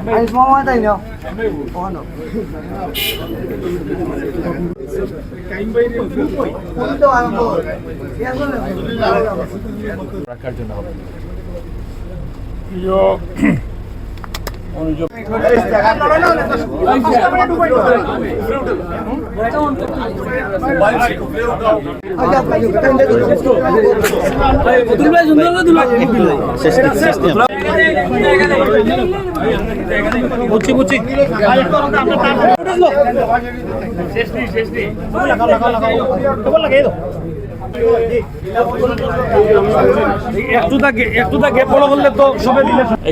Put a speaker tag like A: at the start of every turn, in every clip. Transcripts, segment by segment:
A: Ay, semua tayo nyo. O ano? Punto ang po. Yan ko lang.
B: রাখার জন্য হবে প্রিয় অনুযোগ বুঝছি বুঝছি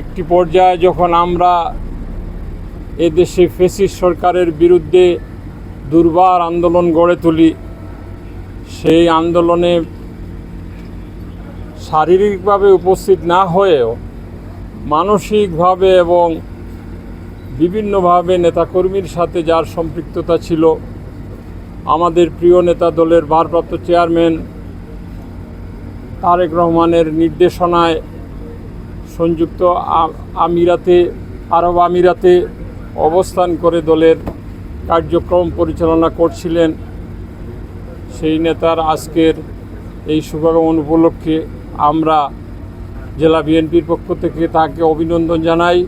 B: একটি পর্যায়ে যখন আমরা এদেশে ফ্যাসিস্ট সরকারের বিরুদ্ধে দুর্বার আন্দোলন গড়ে তুলি, সেই আন্দোলনে শারীরিকভাবে উপস্থিত না হয়েও মানসিকভাবে এবং বিভিন্নভাবে নেতাকর্মীর সাথে যার সম্পৃক্ততা ছিল, আমাদের প্রিয় নেতা দলের ভারপ্রাপ্ত চেয়ারম্যান তারেক রহমানের নির্দেশনায় সংযুক্ত আরব আমিরাতে অবস্থান করে দলের কার্যক্রম পরিচালনা করছিলেন। সেই নেতার আজকের এই শুভাগমন উপলক্ষে আমরা জেলা বিএনপির পক্ষ থেকে তাকে অভিনন্দন জানাই।